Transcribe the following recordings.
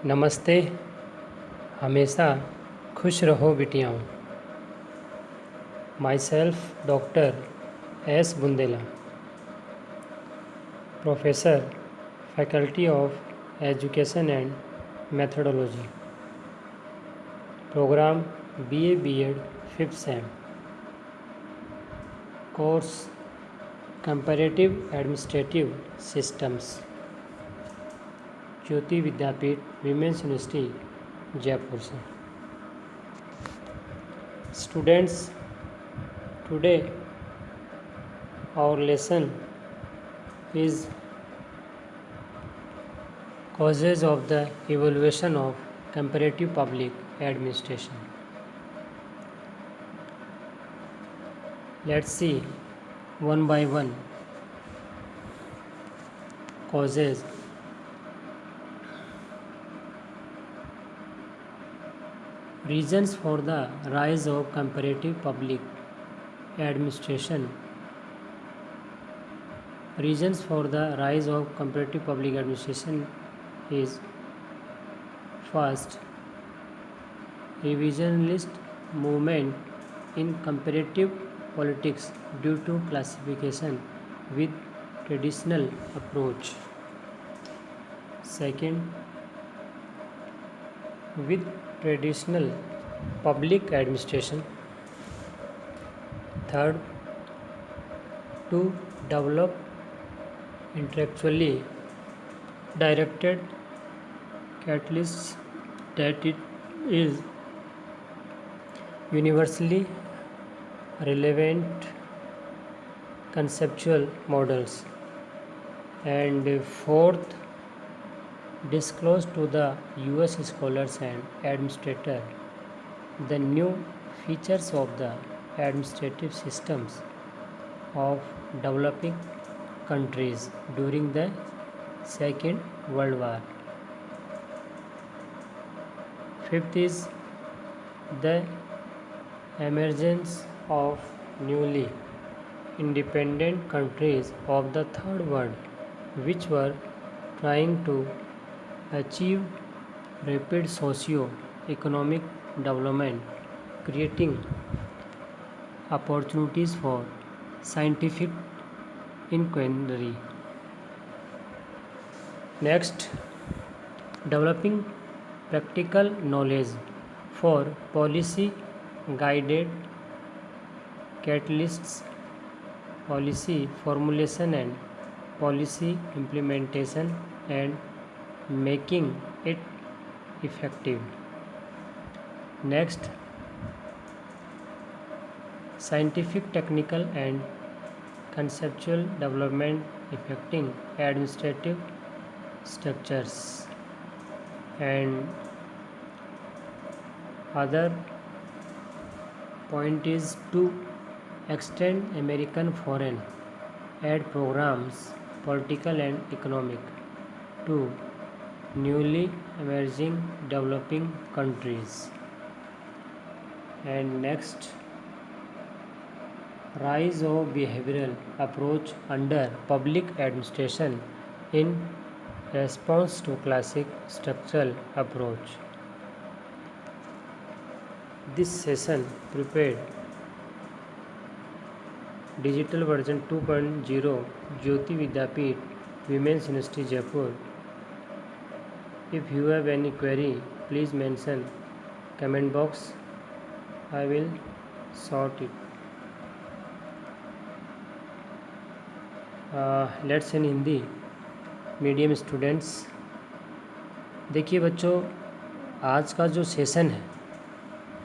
नमस्ते। हमेशा खुश रहो बिटियाओं। Myself doctor S Bundela, professor, faculty of education and methodology, programme BA B.Ed 5th sem, course comparative administrative systems, Jyoti Vidyapeeth women's university Jaipur से। Students, today our lesson is causes of the evaluation of comparative public administration. Let's see one by one causes. Reasons for the rise of comparative public administration. Reasons for the rise of comparative public administration is: first, revisionist movement in comparative politics due to classification with traditional approach. Second, with traditional public administration. Third, to develop intellectually directed catalysts that it is universally relevant conceptual models. And fourth, disclose to the US scholars and administrators the new features of the administrative systems of developing countries during the Second World War. Fifth is the emergence of newly independent countries of the Third World which were trying to achieve rapid socio-economic development, creating opportunities for scientific inquiry. Next, developing practical knowledge for policy guided catalysts, policy formulation and policy implementation, and making it effective. Next, scientific, technical and conceptual development affecting administrative structures. And other point is to extend American foreign aid programs, political and economic, to newly emerging developing countries. And next, rise of behavioral approach under public administration in response to classic structural approach. This session prepared digital version 2.0 Jyoti Vidyapeeth Women's University Jaipur. If you have any query, please mention comment box. I will sort it. Let's in Hindi medium students. देखिए बच्चों, आज का जो session है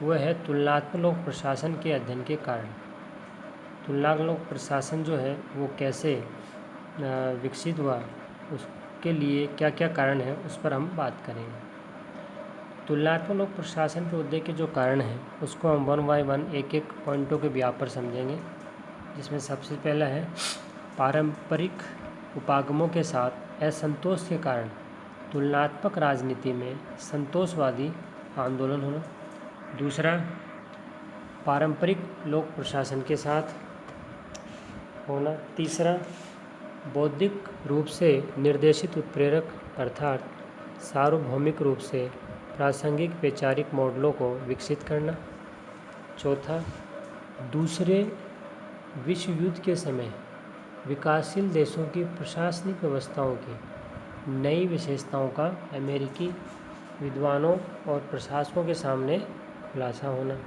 वह है तुलनात्मक लोक प्रशासन के अध्ययन के कारण। तुलनात्मक लोक प्रशासन जो है वो कैसे विकसित हुआ, उसके लिए क्या क्या कारण है, उस पर हम बात करेंगे। तुलनात्मक लोक प्रशासन के उदय के जो कारण हैं उसको हम वन बाय वन एक एक पॉइंटों के व्याप पर समझेंगे, जिसमें सबसे पहला है पारंपरिक उपागमों के साथ असंतोष के कारण तुलनात्मक राजनीति में संतोषवादी आंदोलन होना। दूसरा, पारंपरिक लोक प्रशासन के साथ होना। तीसरा, बौद्धिक रूप से निर्देशित उत्प्रेरक अर्थात सार्वभौमिक रूप से प्रासंगिक वैचारिक मॉडलों को विकसित करना। चौथा, दूसरे विश्व युद्ध के समय विकासशील देशों की प्रशासनिक व्यवस्थाओं की नई विशेषताओं का अमेरिकी विद्वानों और प्रशासकों के सामने खुलासा होना।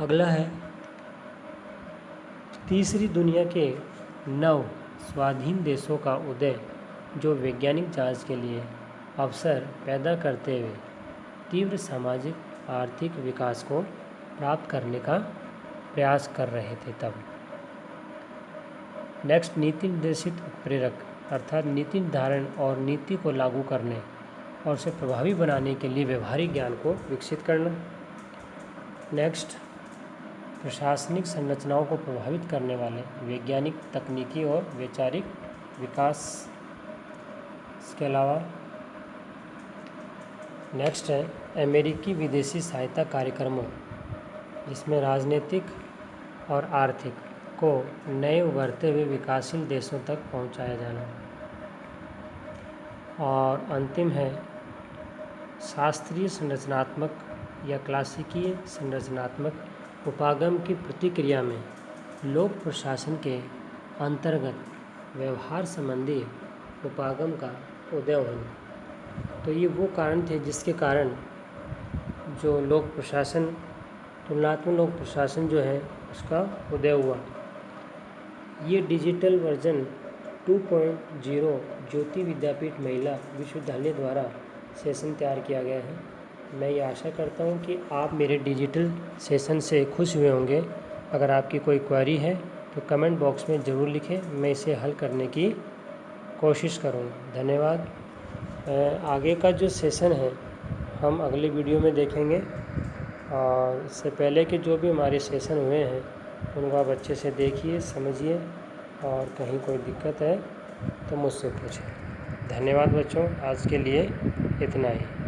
अगला है तीसरी दुनिया के नव स्वाधीन देशों का उदय, जो वैज्ञानिक जांच के लिए अवसर पैदा करते हुए तीव्र सामाजिक आर्थिक विकास को प्राप्त करने का प्रयास कर रहे थे तब। नेक्स्ट, नीति निर्देशित प्रेरक, अर्थात नीति निर्धारण और नीति को लागू करने और उसे प्रभावी बनाने के लिए व्यवहारिक ज्ञान को विकसित करना। नेक्स्ट, प्रशासनिक संरचनाओं को प्रभावित करने वाले वैज्ञानिक, तकनीकी और वैचारिक विकास। इसके अलावा नेक्स्ट है अमेरिकी विदेशी सहायता कार्यक्रमों, जिसमें राजनीतिक और आर्थिक को नए उभरते हुए विकासशील देशों तक पहुंचाया जाना। और अंतिम है शास्त्रीय संरचनात्मक या क्लासिकीय संरचनात्मक उपागम की प्रतिक्रिया में लोक प्रशासन के अंतर्गत व्यवहार संबंधी उपागम का उदय होना। तो ये वो कारण थे जिसके कारण जो लोक प्रशासन, तुलनात्मक लोक प्रशासन जो है उसका उदय हुआ। ये डिजिटल वर्जन 2.0 ज्योति विद्यापीठ महिला विश्वविद्यालय द्वारा सेशन तैयार किया गया है। मैं ये आशा करता हूँ कि आप मेरे डिजिटल सेशन से खुश हुए होंगे। अगर आपकी कोई क्वेरी है तो कमेंट बॉक्स में ज़रूर लिखें, मैं इसे हल करने की कोशिश करूँगा। धन्यवाद। आगे का जो सेशन है हम अगले वीडियो में देखेंगे, और इससे पहले के जो भी हमारे सेशन हुए हैं उनको आप अच्छे से देखिए, समझिए, और कहीं कोई दिक्कत है तो मुझसे पूछें। धन्यवाद बच्चों, आज के लिए इतना ही।